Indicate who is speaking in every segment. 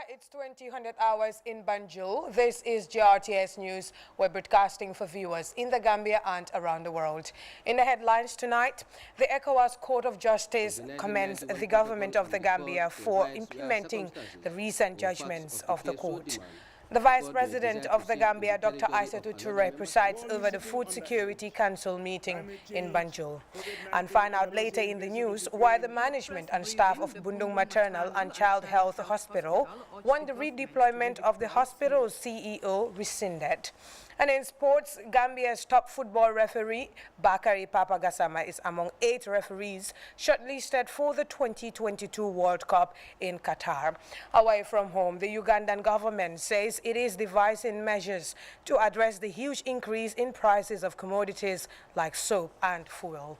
Speaker 1: It's 2000 hours in Banjul. This is GRTS News. We're broadcasting for viewers in the Gambia and around the world. In the headlines tonight, the Ecowas Court of Justice commends the government of the Gambia for implementing the recent judgments of the court. The Vice President of the Gambia, Dr. Aissatou Toure, presides over the Food Security Council meeting in Banjul. And find out later in the news why the management and staff of Bundung Maternal and Child Health Hospital want the redeployment of the hospital's CEO rescinded. And in sports, Gambia's top football referee, Bakary Papa Gassama, is among 8 referees shortlisted for the 2022 World Cup in Qatar. Away from home, the Ugandan government says it is devising measures to address the huge increase in prices of commodities like soap and fuel.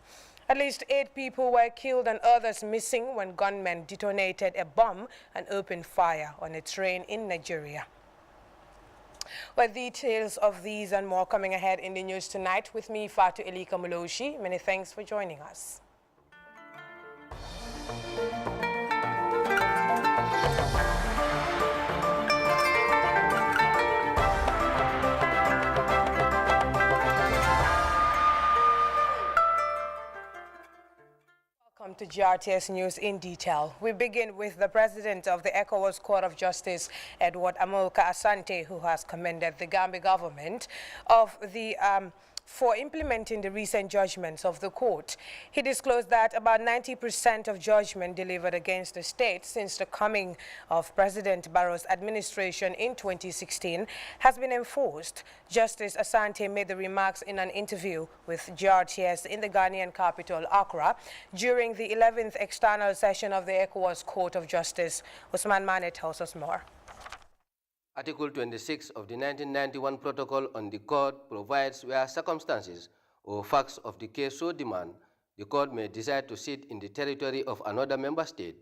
Speaker 1: At least 8 people were killed and others missing when gunmen detonated a bomb and opened fire on a train in Nigeria. Well, details of these and more coming ahead in the news tonight. With me, Fatu Elika Muloshi. Many thanks for joining us. Welcome to GRTS News in detail. We begin with the President of the Ecowas Court of Justice, Edward Amolka Asante, who has commended the Gambia government for implementing the recent judgments of the court. He disclosed that about 90% of judgment delivered against the state since the coming of President Barrow's administration in 2016 has been enforced. Justice Asante made the remarks in an interview with GRTS in the Ghanaian capital, Accra, during the 11th external session of the ECOWAS Court of Justice. Usman Mane tells us more.
Speaker 2: Article 26 of the 1991 Protocol on the Court provides where circumstances or facts of the case so demand, the Court may decide to sit in the territory of another member state.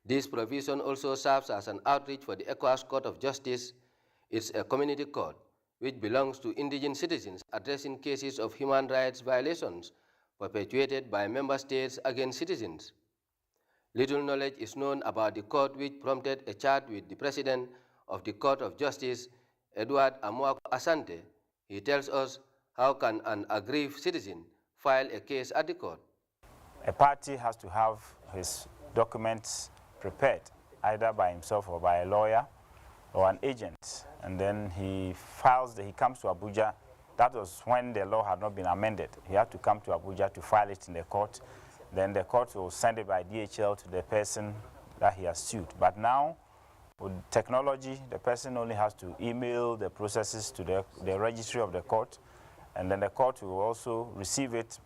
Speaker 2: This provision also serves as an outreach for the ECOWAS Court of Justice. It's a community court which belongs to indigent citizens addressing cases of human rights violations perpetuated by member states against citizens. Little knowledge is known about the court, which prompted a chat with the President of the Court of Justice, Edward Amwako Asante. He tells us how can an aggrieved citizen file a case at the court.
Speaker 3: A party has to have his documents prepared, either by himself or by a lawyer or an agent, and then he comes to Abuja. That was when the law had not been amended. He had to come to Abuja to file it in the court. Then the court will send it by DHL to the person that he has sued. But now, with technology, the person only has to email the processes to the registry of the court, and then the court will also receive it,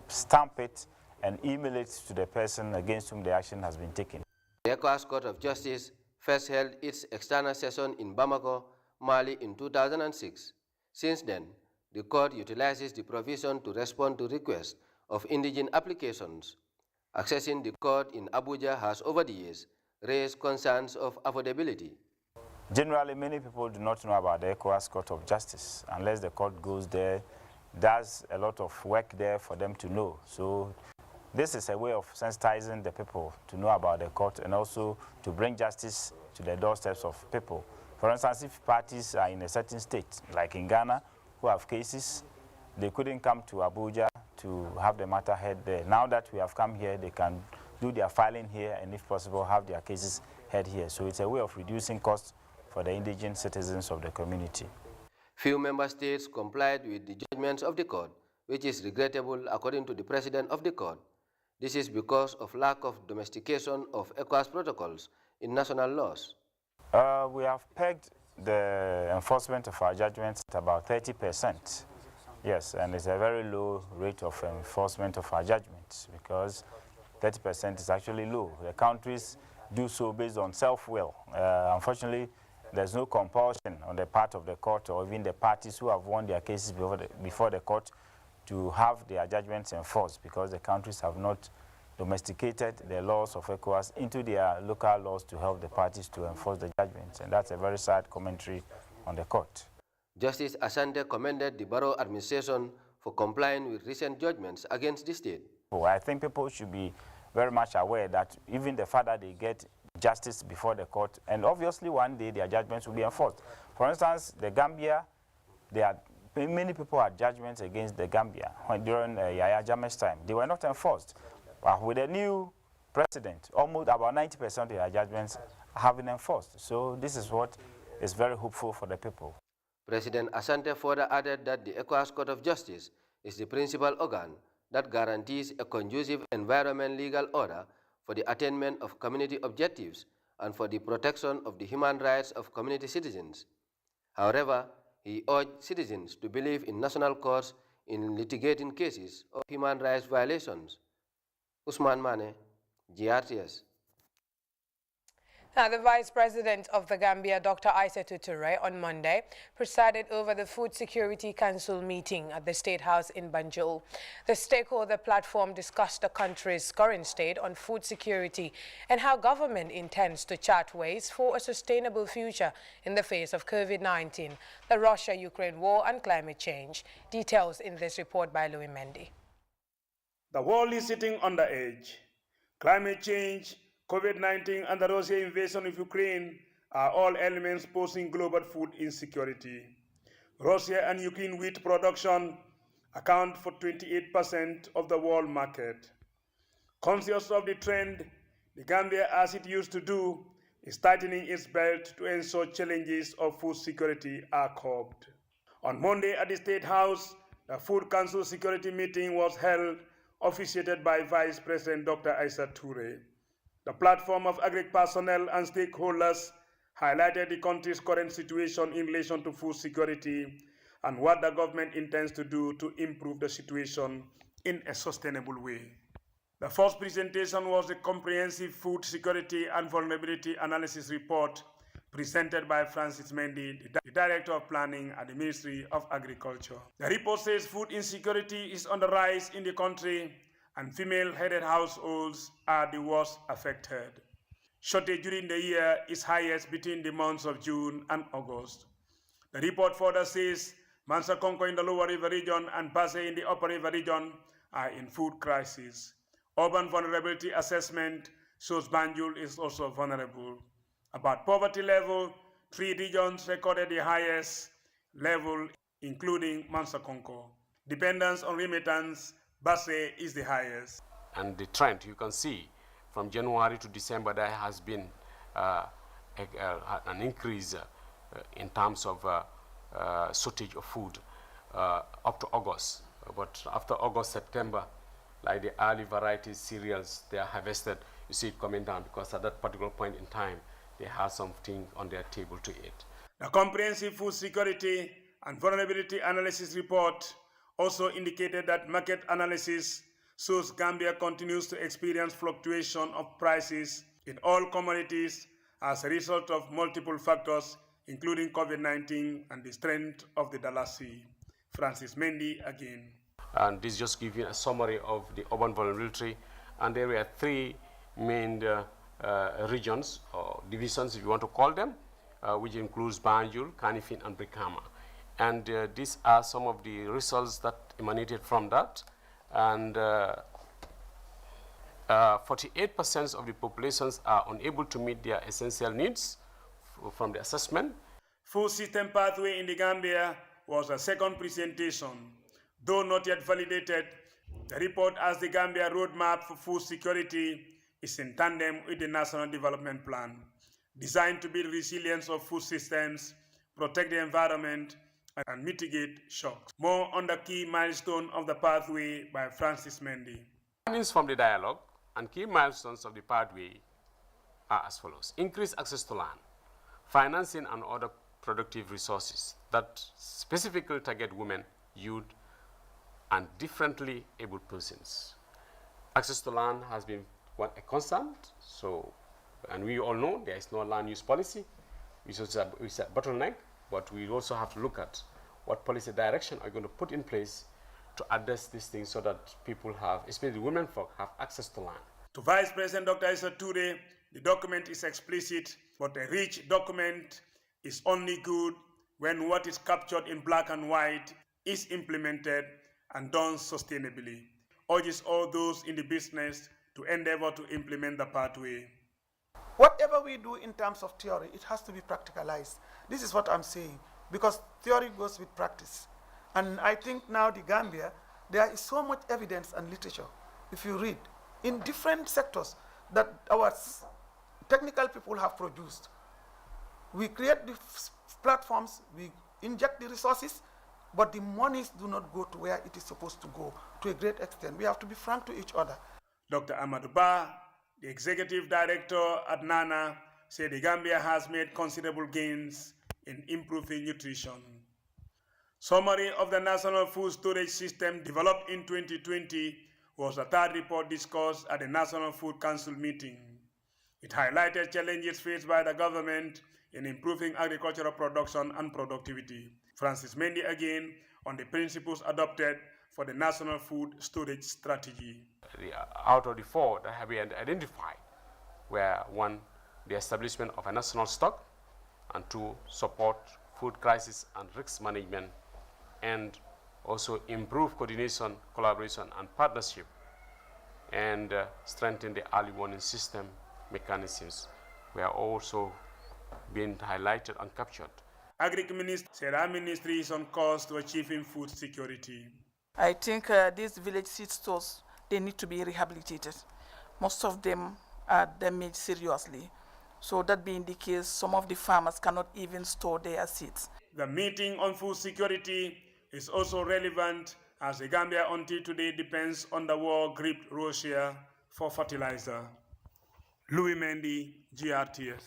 Speaker 3: stamp it, and email it to the person against whom the action has been taken.
Speaker 2: The Ecowas Court of Justice first held its external session in Bamako, Mali in 2006. Since then, the court utilizes the provision to respond to requests of indigent applications. Accessing the court in Abuja has over the years raised concerns of affordability.
Speaker 3: Generally, many people do not know about the Ecowas Court of Justice. Unless the court goes there, does a lot of work there for them to know. So this is a way of sensitizing the people to know about the court and also to bring justice to the doorsteps of people. For instance, if parties are in a certain state, like in Ghana, who have cases, they couldn't come to Abuja to have the matter heard there. Now that we have come here, they can do their filing here and, if possible, have their cases heard here. So it's a way of reducing costs for the indigent citizens of the community.
Speaker 2: Few member states complied with the judgments of the court, which is regrettable according to the president of the court. This is because of lack of domestication of ECOWAS protocols in national laws.
Speaker 3: We have pegged the enforcement of our judgments at about 30%. Yes, and it's a very low rate of enforcement of our judgments because 30% is actually low. The countries do so based on self-will. Unfortunately, there's no compulsion on the part of the court or even the parties who have won their cases before the court to have their judgments enforced because the countries have not domesticated the laws of ECOWAS into their local laws to help the parties to enforce the judgments. And that's a very sad commentary on the court.
Speaker 2: Justice Asante commended the Barrow administration for complying with recent judgments against the state.
Speaker 3: I think people should be very much aware that even the fact that they get justice before the court, and obviously one day their judgments will be enforced. For instance, the Gambia, many people had judgments against the Gambia during Yahya Jammeh's time. They were not enforced. But with the new president, almost about 90% of their judgments have been enforced. So this is what is very hopeful for the people.
Speaker 2: President Asante further added that the ECOWAS Court of Justice is the principal organ that guarantees a conducive environment legal order for the attainment of community objectives and for the protection of the human rights of community citizens. However, he urged citizens to believe in national courts in litigating cases of human rights violations. Usman Mane, GRTS.
Speaker 1: Now, the Vice President of the Gambia, Dr. Aissatou Toure, on Monday presided over the Food Security Council meeting at the State House in Banjul. The stakeholder platform discussed the country's current state on food security and how government intends to chart ways for a sustainable future in the face of COVID-19, the Russia-Ukraine war and climate change. Details in this report by Louis Mendy.
Speaker 4: The world is sitting on the edge. Climate change, COVID-19 and the Russian invasion of Ukraine are all elements posing global food insecurity. Russia and Ukraine wheat production account for 28% of the world market. Conscious of the trend, the Gambia, as it used to do, is tightening its belt to ensure challenges of food security are curbed. On Monday at the State House, the Food Council Security meeting was held, officiated by Vice President Dr. Aissatou Toure. The platform of agri personnel and stakeholders highlighted the country's current situation in relation to food security and what the government intends to do to improve the situation in a sustainable way. The first presentation was the Comprehensive Food Security and Vulnerability Analysis Report presented by Francis Mendy, the Director of Planning at the Ministry of Agriculture. The report says food insecurity is on the rise in the country and female-headed households are the worst affected. Shortage during the year is highest between the months of June and August. The report further says Mansa Konko in the Lower River region and Basse in the Upper River region are in food crisis. Urban vulnerability assessment shows Banjul is also vulnerable. About poverty level, 3 regions recorded the highest level, including Mansa Konko. Dependence on remittance, Basse is the highest.
Speaker 5: And the trend, you can see, from January to December, there has been an increase in terms of shortage of food up to August. But after August, September, like the early varieties, cereals, they are harvested, you see it coming down because at that particular point in time, they have something on their table to eat.
Speaker 4: The Comprehensive Food Security and Vulnerability Analysis Report also indicated that market analysis shows Gambia continues to experience fluctuation of prices in all commodities as a result of multiple factors, including COVID-19 and the strength of the dollar C. Francis Mendy again.
Speaker 5: And this just gives you a summary of the urban vulnerability. And there were three main regions or divisions, if you want to call them, which includes Banjul, Kanifing, and Brikama. And these are some of the results that emanated from that. And 48% of the populations are unable to meet their essential needs from the assessment.
Speaker 4: Food system pathway in the Gambia was a second presentation. Though not yet validated, the report as the Gambia roadmap for food security is in tandem with the National Development Plan, designed to build resilience of food systems, protect the environment, and mitigate shocks. More on the key milestone of the pathway by Francis Mendy.
Speaker 5: Findings from the dialogue and key milestones of the pathway are as follows. Increase access to land, financing and other productive resources that specifically target women, youth, and differently able persons. Access to land has been a constant, and we all know there is no land use policy, which is a bottleneck, but we also have to look at what policy direction are going to put in place to address these things so that people have, especially women folk, have access to land.
Speaker 4: To Vice President Dr. Issa Toure, the document is explicit, but a rich document is only good when what is captured in black and white is implemented and done sustainably. Urges all those in the business to endeavor to implement the pathway.
Speaker 6: Whatever we do in terms of theory, it has to be practicalized. This is what I'm saying, because theory goes with practice. And I think now the Gambia, there is so much evidence and literature, if you read, in different sectors that our technical people have produced. We create the platforms, we inject the resources, but the monies do not go to where it is supposed to go to a great extent. We have to be frank to each other.
Speaker 4: Dr. Amadou Ba, the executive director at NANA, said the Gambia has made considerable gains in improving nutrition. Summary of the National Food Storage System developed in 2020 was the third report discussed at the National Food Council meeting. It highlighted challenges faced by the government in improving agricultural production and productivity. Francis Mendy again on the principles adopted for the National Food Storage Strategy.
Speaker 5: Out of the four that have been identified were one, the establishment of a national stock, and two, support food crisis and risk management, and also improve coordination, collaboration, and partnership, and strengthen the early warning system mechanisms were also being highlighted and captured.
Speaker 4: Agri-Minister said our ministry is on course to achieving food security.
Speaker 7: I think these village seed stores, they need to be rehabilitated. Most of them are damaged seriously. So that being the case, some of the farmers cannot even store their seeds.
Speaker 4: The meeting on food security is also relevant as the Gambia until today depends on the war-gripped Russia for fertilizer. Louis Mendy, GRTS.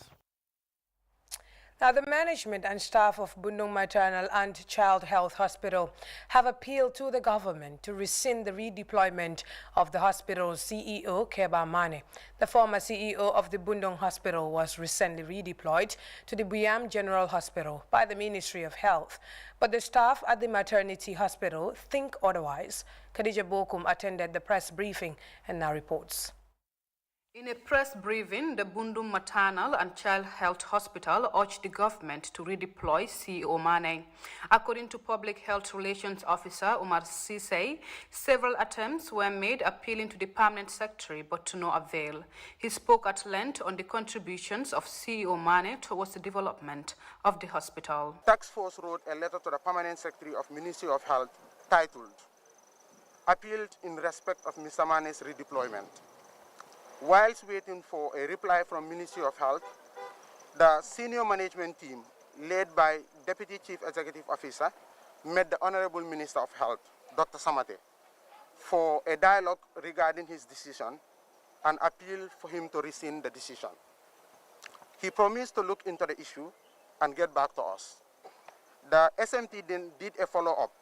Speaker 1: Now, the management and staff of Bundung Maternal and Child Health Hospital have appealed to the government to rescind the redeployment of the hospital's CEO, Keba Mane. The former CEO of the Bundung Hospital was recently redeployed to the Buyam General Hospital by the Ministry of Health. But the staff at the maternity hospital think otherwise. Khadija Bokum attended the press briefing and now reports.
Speaker 8: In a press briefing, the Bundung Maternal and Child Health Hospital urged the government to redeploy CEO Mane. According to Public Health Relations Officer Umar Sise, several attempts were made appealing to the permanent secretary, but to no avail. He spoke at length on the contributions of CEO Mane towards the development of the hospital.
Speaker 9: Task Force wrote a letter to the permanent secretary of Ministry of Health titled, appealed in respect of Mr. Mane's redeployment. Whilst waiting for a reply from Ministry of Health, the senior management team, led by Deputy Chief Executive Officer, met the Honorable Minister of Health, Dr. Samate, for a dialogue regarding his decision and appeal for him to rescind the decision. He promised to look into the issue and get back to us. The SMT then did a follow-up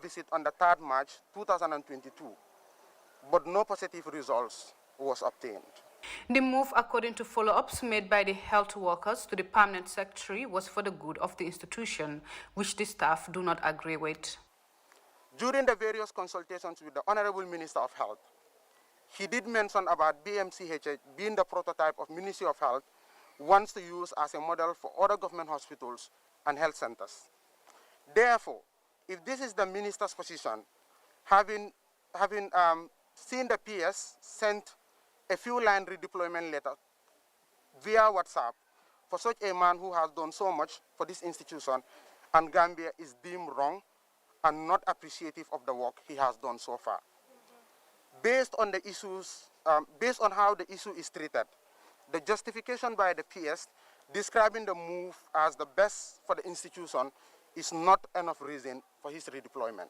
Speaker 9: visit on the 3rd March 2022, but no positive results was obtained.
Speaker 8: The move, according to follow-ups made by the health workers to the permanent secretary, was for the good of the institution, which the staff do not agree with.
Speaker 9: During the various consultations with the Honorable Minister of Health, he did mention about BMCH being the prototype of Ministry of Health wants to use as a model for other government hospitals and health centers. Therefore, if this is the minister's position, having seen the PS sent a few-line redeployment letter via WhatsApp for such a man who has done so much for this institution, and Gambia is deemed wrong and not appreciative of the work he has done so far. Based on the issues, based on how the issue is treated, the justification by the PS describing the move as the best for the institution is not enough reason for his redeployment.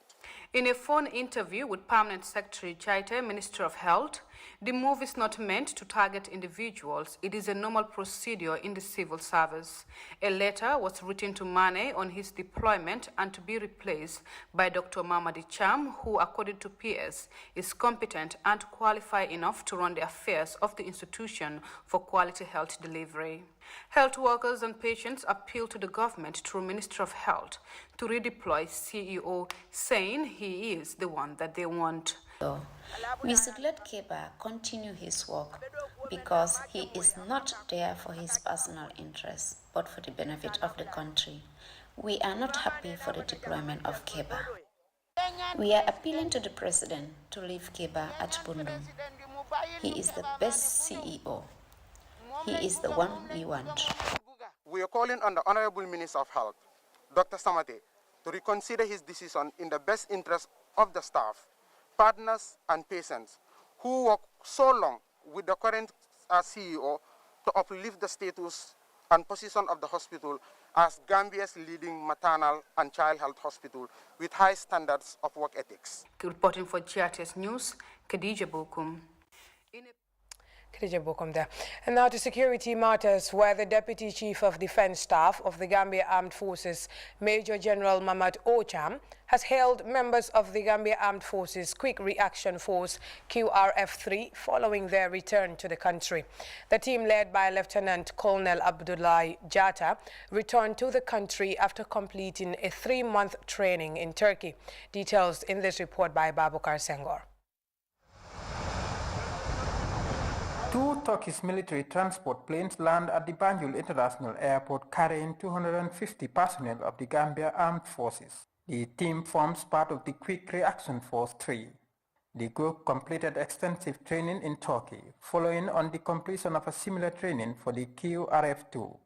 Speaker 8: In a phone interview with Permanent Secretary Chaite, Minister of Health, the move is not meant to target individuals. It is a normal procedure in the civil service. A letter was written to Mane on his deployment and to be replaced by Dr. Mamadi Cham, who, according to PS, is competent and qualified enough to run the affairs of the institution for quality health delivery. Health workers and patients appeal to the government through Minister of Health to redeploy CEO, saying he is the one that they want.
Speaker 10: So, we should let Keba continue his work because he is not there for his personal interests, but for the benefit of the country. We are not happy for the deployment of Keba. We are appealing to the President to leave Keba at Bundum. He is the best CEO. He is the one we want.
Speaker 9: We are calling on the Honorable Minister of Health, Dr. Samate, to reconsider his decision in the best interest of the staff, partners, and patients who work so long with the current CEO to uplift the status and position of the hospital as Gambia's leading maternal and child health hospital with high standards of work ethics.
Speaker 8: Reporting for GRTS News, Khadija Bokum.
Speaker 1: And now to security matters, where the Deputy Chief of Defense Staff of the Gambia Armed Forces, Major General Mamad Ocham, has hailed members of the Gambia Armed Forces Quick Reaction Force QRF3 following their return to the country. The team, led by Lieutenant Colonel Abdullahi Jata, returned to the country after completing a 3-month training in Turkey. Details in this report by Babukar Senghor.
Speaker 11: 2 Turkish military transport planes land at the Banjul International Airport carrying 250 personnel of the Gambia Armed Forces. The team forms part of the Quick Reaction Force 3. The group completed extensive training in Turkey, following on the completion of a similar training for the QRF2.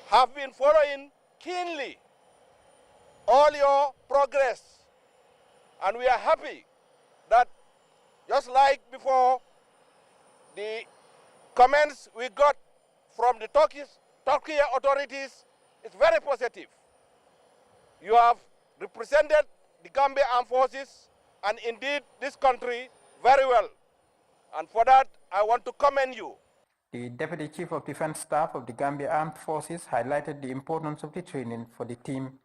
Speaker 12: Have been following keenly all your progress, and we are happy that just like before, the comments we got from the Turkish authorities is very positive. You have represented the Gambia Armed Forces and indeed this country very well. And for that, I want to commend you.
Speaker 11: The Deputy Chief of Defense Staff of the Gambia Armed Forces highlighted the importance of the training for the team,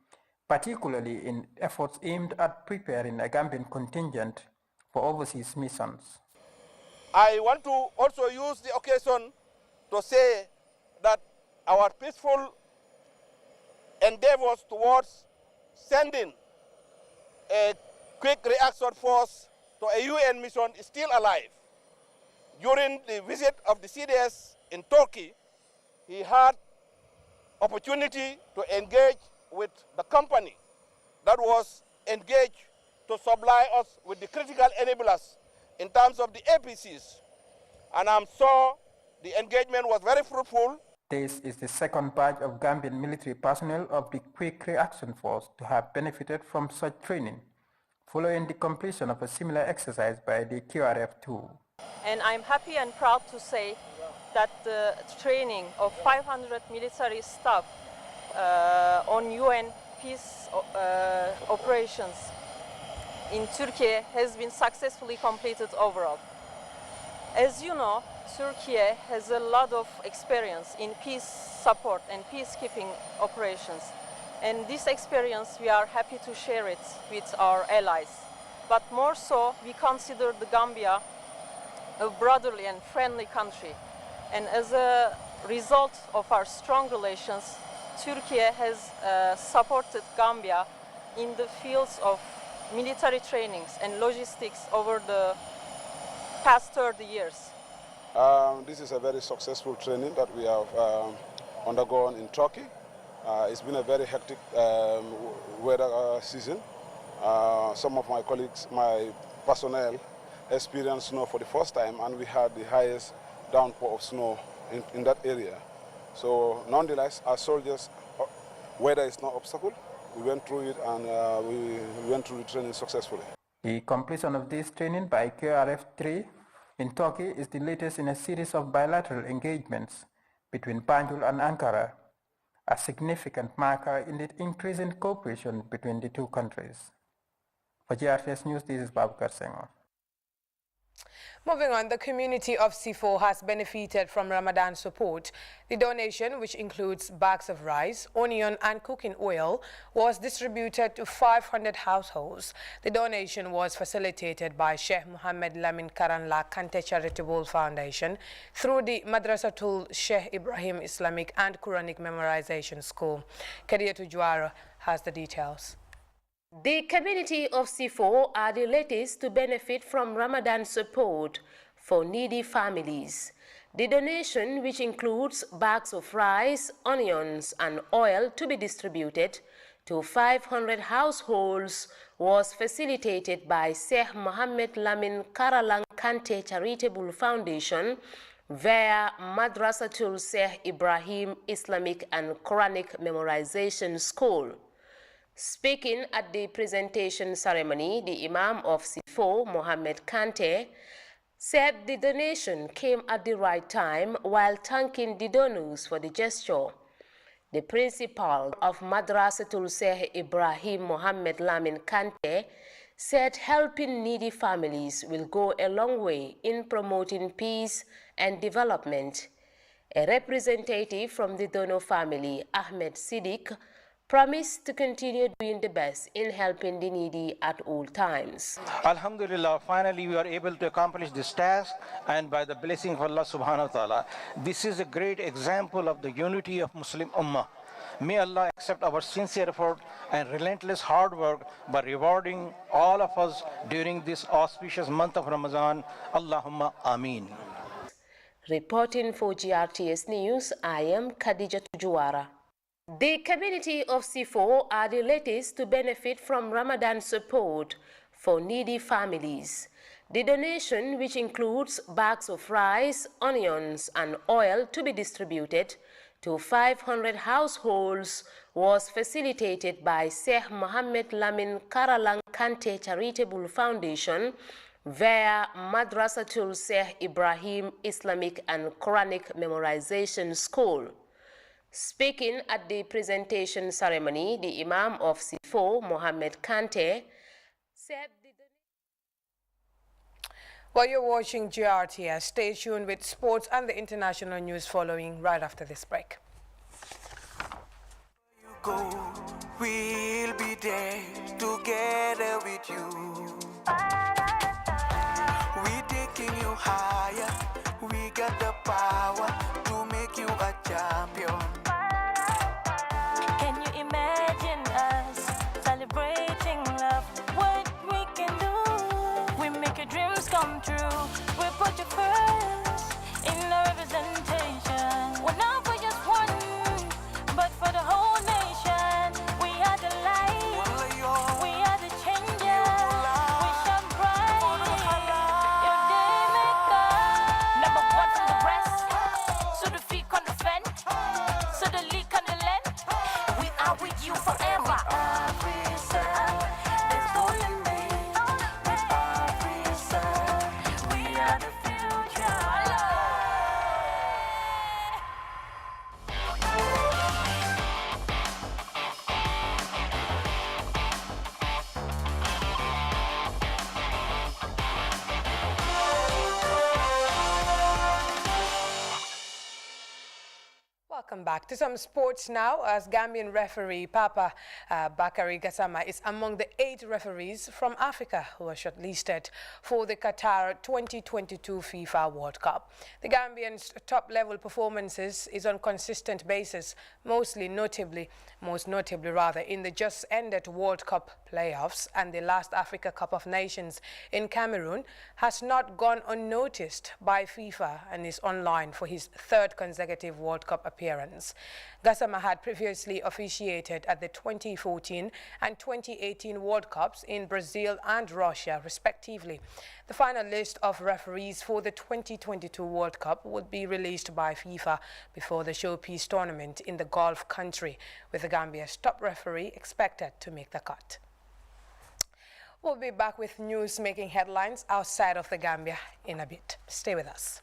Speaker 11: particularly in efforts aimed at preparing a Gambian contingent for overseas missions.
Speaker 12: I want to also use the occasion to say that our peaceful endeavors towards sending a quick reaction force to a UN mission is still alive. During the visit of the CDS in Turkey, he had opportunity to engage with the company that was engaged to supply us with the critical enablers in terms of the APCs, and I'm sure the engagement was very fruitful.
Speaker 11: This is the second batch of Gambian military personnel of the Quick Reaction Force to have benefited from such training, following the completion of a similar exercise by the QRF too.
Speaker 13: And I'm happy and proud to say that the training of 500 military staff on UN peace operations in Turkey has been successfully completed overall. As you know, Turkey has a lot of experience in peace support and peacekeeping operations. And this experience, we are happy to share it with our allies. But more so, we consider the Gambia a brotherly and friendly country. And as a result of our strong relations, Turkey has supported Gambia in the fields of military trainings and logistics over the past 30 years.
Speaker 14: This is a very successful training that we have undergone in Turkey. It's been a very hectic weather season. Some of my colleagues, my personnel, experienced snow for the first time, and we had the highest downpour of snow in that area. So nonetheless, our soldiers, weather is no obstacle. We went through it, and we went through the training successfully.
Speaker 11: The completion of this training by QRF-3 in Turkey is the latest in a series of bilateral engagements between Banjul and Ankara, a significant marker in the increasing cooperation between the two countries. For GRTS News, this is Babakar Senghor.
Speaker 1: Moving on, the community of C4 has benefited from Ramadan support. The donation, which includes bags of rice, onion and cooking oil, was distributed to 500 households. The donation was facilitated by Sheikh Mohammed Lamin Karanla Kante Charitable Foundation through the Madrasatul Sheikh Ibrahim Islamic and Quranic Memorization School. Kadiyatu Juara has the details.
Speaker 15: The community of C4 are the latest to benefit from Ramadan support for needy families. The donation, which includes bags of rice, onions and oil to be distributed to 500 households, was facilitated by Sheikh Mohammed Lamin Karalang Kante Charitable Foundation via Madrasatul Sheikh Ibrahim Islamic and Quranic Memorization School. Speaking at the presentation ceremony, the Imam of C4, Mohammed Kante, said the donation came at the right time while thanking the donors for the gesture. The principal of Madrasatul Sheikh Ibrahim Mohammed Lamin Kante said helping needy families will go a long way in promoting peace and development. A representative from the donor family, Ahmed Siddiq, promised to continue doing the best in helping the needy at all times.
Speaker 16: Alhamdulillah, finally we are able to accomplish this task, and by the blessing of Allah subhanahu wa ta'ala, this is a great example of the unity of Muslim Ummah. May Allah accept our sincere effort and relentless hard work by rewarding all of us during this auspicious month of Ramadan. Allahumma Ameen.
Speaker 15: Reporting for GRTS News, I am Khadija Tujuara. The community of C4 are the latest to benefit from Ramadan support for needy families. The donation, which includes bags of rice, onions and oil to be distributed to 500 households, was facilitated by Sheikh Mohammed Lamin Karalang Kante Charitable Foundation via Madrasatul Sheikh Ibrahim Islamic and Quranic Memorization School. Speaking at the presentation ceremony, the Imam of C4, Mohammed Kante, said
Speaker 1: While you're watching GRTS, stay tuned with sports and the international news following right after this break.
Speaker 17: You go, we'll be there together with you. We're taking you higher. We got the power to make you a champion.
Speaker 18: Can you imagine us celebrating love? What we can do? We make your dreams come true. We put you first in our representation. We're not for just one, but for the whole nation. We are the light. We are the changer. We shine bright. Your day may come. Number one from the rest. So the feet on the fence. So the leak on the land. We are with you forever.
Speaker 17: There's golden days.
Speaker 1: Welcome back to some sports now, as Gambian referee Papa Bakari Gassama is among the 8 referees from Africa who are shortlisted for the Qatar 2022 FIFA World Cup. The Gambian's top-level performances is on consistent basis, most notably in the just-ended World Cup playoffs, and the last Africa Cup of Nations in Cameroon has not gone unnoticed by FIFA and is online for his 3rd consecutive World Cup appearance. Gassama had previously officiated at the 2014 and 2018 World Cups in Brazil and Russia, respectively. The final list of referees for the 2022 World Cup would be released by FIFA before the showpiece tournament in the Gulf country, with the Gambia's top referee expected to make the cut. We'll be back with news making headlines outside of the Gambia in a bit. Stay with us.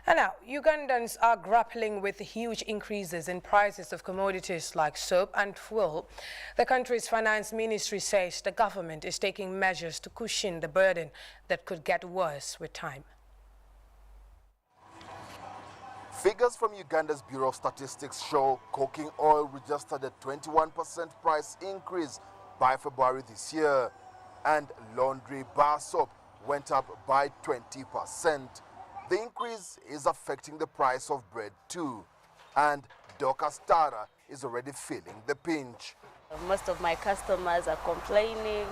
Speaker 1: And now, Ugandans are grappling with huge increases in prices of commodities like soap and fuel. The country's finance ministry says the government is taking measures to cushion the burden that could get worse with time.
Speaker 19: Figures from Uganda's Bureau of Statistics show cooking oil registered a 21% price increase by February this year, and laundry bar soap went up by 20%. The increase is affecting the price of bread too, and Dorcas Tara is already feeling the pinch.
Speaker 20: Most of my customers are complaining,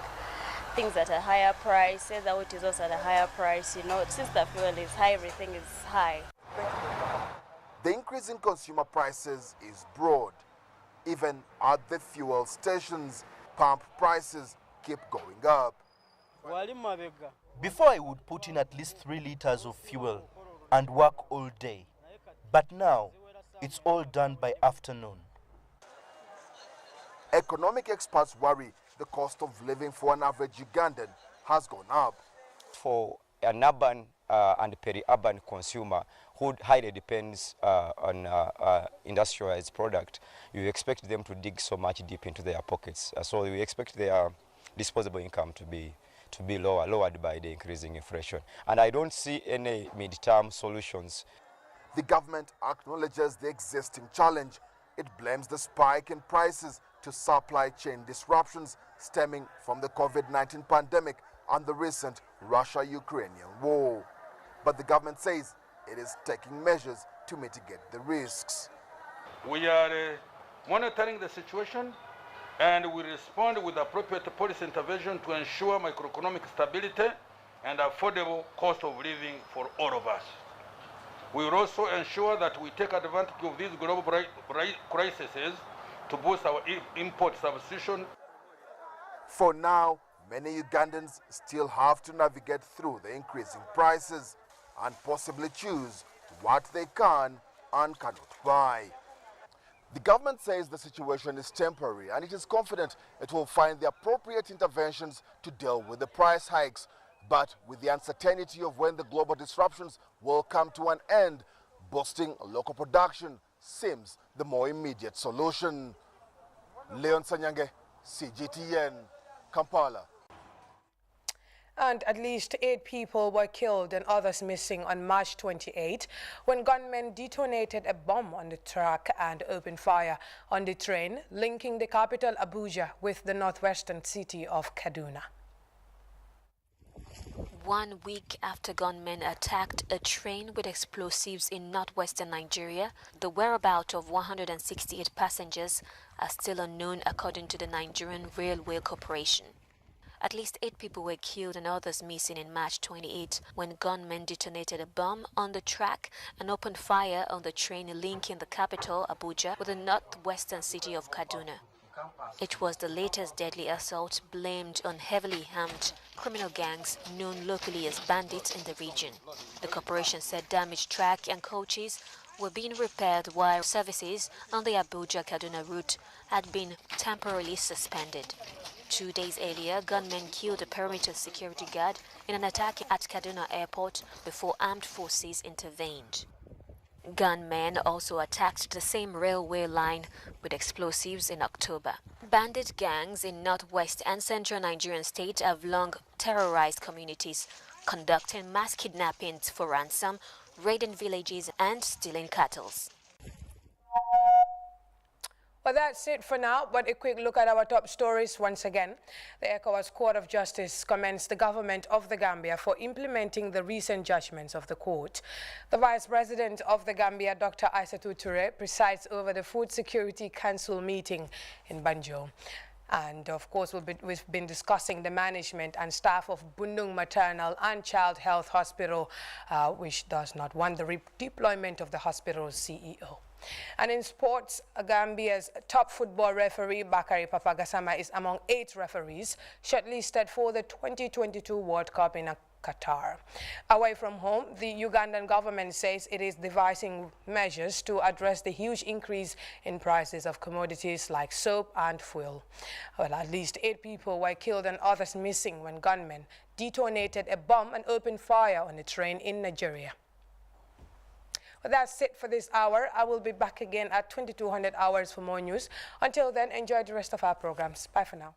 Speaker 20: things at a higher price, say that it is also at a higher price. You know, since the fuel is high, everything is high.
Speaker 19: The increase in consumer prices is broad. Even at the fuel stations, pump prices keep going up.
Speaker 21: Before I would put in at least 3 liters of fuel and work all day. But now, it's all done by afternoon.
Speaker 19: Economic experts worry the cost of living for an average Ugandan has gone up.
Speaker 22: For an urban and peri-urban consumer who highly depends on industrialized product, you expect them to dig so much deep into their pockets. So we expect their disposable income to be lowered by the increasing inflation. And I don't see any mid-term solutions.
Speaker 19: The government acknowledges the existing challenge. It blames the spike in prices to supply chain disruptions stemming from the COVID-19 pandemic and the recent Russia-Ukrainian war. But the government says it is taking measures to mitigate the risks.
Speaker 23: We are monitoring the situation, and we respond with appropriate policy intervention to ensure macroeconomic stability and affordable cost of living for all of us. We will also ensure that we take advantage of these global crises to boost our import substitution.
Speaker 19: For now, many Ugandans still have to navigate through the increasing prices and possibly choose what they can and cannot buy. The government says the situation is temporary and it is confident it will find the appropriate interventions to deal with the price hikes. But with the uncertainty of when the global disruptions will come to an end, boosting local production seems the more immediate solution. Leon Sanyange, CGTN, Kampala.
Speaker 1: And at least 8 people were killed and others missing on March 28 when gunmen detonated a bomb on the track and opened fire on the train linking the capital Abuja with the northwestern city of Kaduna.
Speaker 24: 1 week after gunmen attacked a train with explosives in northwestern Nigeria, the whereabouts of 168 passengers are still unknown according to the Nigerian Railway Corporation. At least 8 people were killed and others missing in March 28 when gunmen detonated a bomb on the track and opened fire on the train linking the capital, Abuja, with the northwestern city of Kaduna. It was the latest deadly assault blamed on heavily armed criminal gangs known locally as bandits in the region. The corporation said damaged track and coaches were being repaired while services on the Abuja-Kaduna route had been temporarily suspended. 2 days earlier, gunmen killed a perimeter security guard in an attack at Kaduna Airport before armed forces intervened. Gunmen also attacked the same railway line with explosives in October. Bandit gangs in northwest and central Nigerian states have long terrorized communities, conducting mass kidnappings for ransom, raiding villages and stealing cattle.
Speaker 1: Well, that's it for now, but a quick look at our top stories once again. The Ecowas Court of Justice commends the government of the Gambia for implementing the recent judgments of the court. The Vice President of the Gambia, Dr. Aissatou Touré, presides over the Food Security Council meeting in Banjul. And of course, we've been discussing the management and staff of Bundung Maternal and Child Health Hospital, which does not want the redeployment of the hospital's CEO. And in sports, Gambia's top football referee, Bakary Papagassama, is among 8 referees shortlisted for the 2022 World Cup in Qatar. Away from home, the Ugandan government says it is devising measures to address the huge increase in prices of commodities like soap and fuel. Well, at least 8 people were killed and others missing when gunmen detonated a bomb and opened fire on a train in Nigeria. Well, that's it for this hour. I will be back again at 2200 hours for more news. Until then, enjoy the rest of our programs. Bye for now.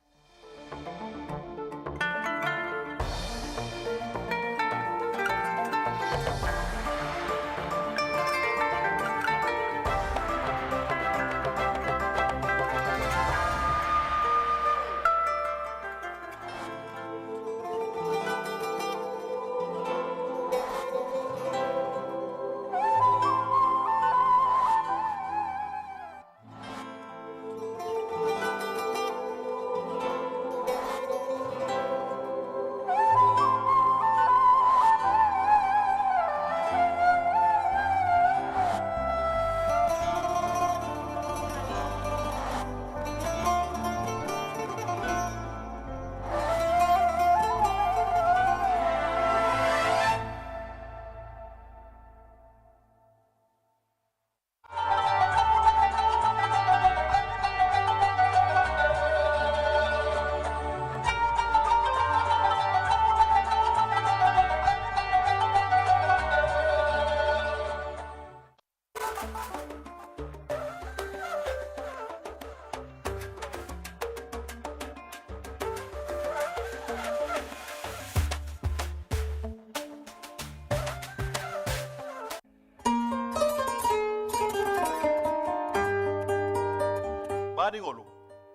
Speaker 2: baadiŋolu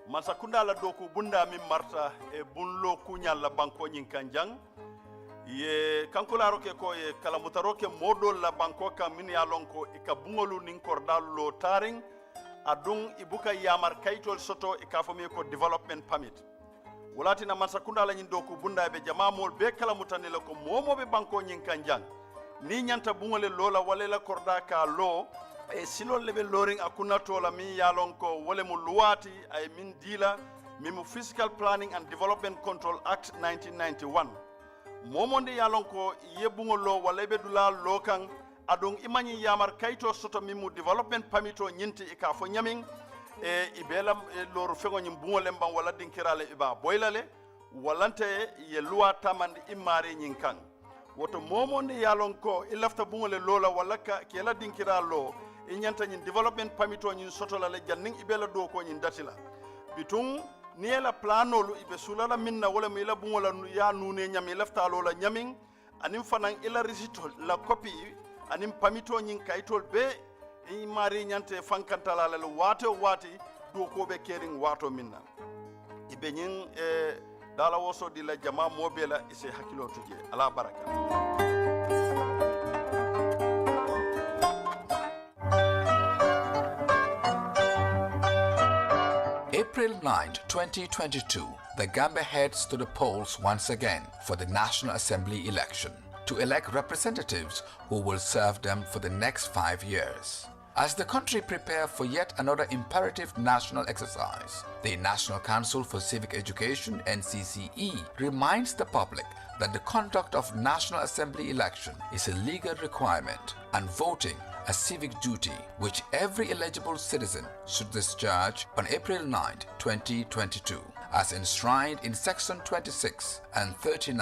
Speaker 2: mansakunda la doku bunda min marta e bunlo kuñal la banko ñin kanjang ye kankularo ke ko ye kalamutaro ke modol la banko kan min ya lon ko e ka buŋolu nin kordalu lo taring adun ibuka yamar kaytol soto e ka fami ko development permit walatina mansakunda la ñin doku bunda be jamamol be kalamutani la ko momo be banko ñin kanjang ni ñanta buŋole lola wala la korda ka lo e silol lebe loring akuna tola mi yalon ko wole mu luwati ay min dila mi mu Physical Planning and Development Control Act 1991 momonde yalon ko yebungo lo wala be dula lokan adon imani yamar kayto soto mi mu development permito nyinti e ka fo nyamin e ibelam e lor fego nyim bungo lemban wala dinkirale iba boylale walante ye luwa tamande imare nyinkan woto momonde yalon ko ilafta bungo le lola wala ka kela dinkiralo e ñanta ñin development permito ñin sotola le janning ibela do ko ñin datila bitung ni la planolu ibe sulala minna wala mi la bungola ya nune ñami laftalo la ñamin anim fanan ila risito la copy anim permito ñin kaytol be e mari ñante fankantala la wato wati do ko be kering wato minna ibe ñin dala woso di la jama mobela ise hakilo tuje ala baraka.
Speaker 3: April 9, 2022, the Gambia heads to the polls once again for the National Assembly election to elect representatives who will serve them for the next 5 years. As the country prepares for yet another imperative national exercise, the National Council for Civic Education (NCCE) reminds the public that the conduct of National Assembly election is a legal requirement and voting a civic duty which every eligible citizen should discharge on April 9, 2022. as enshrined in Section 26 and 39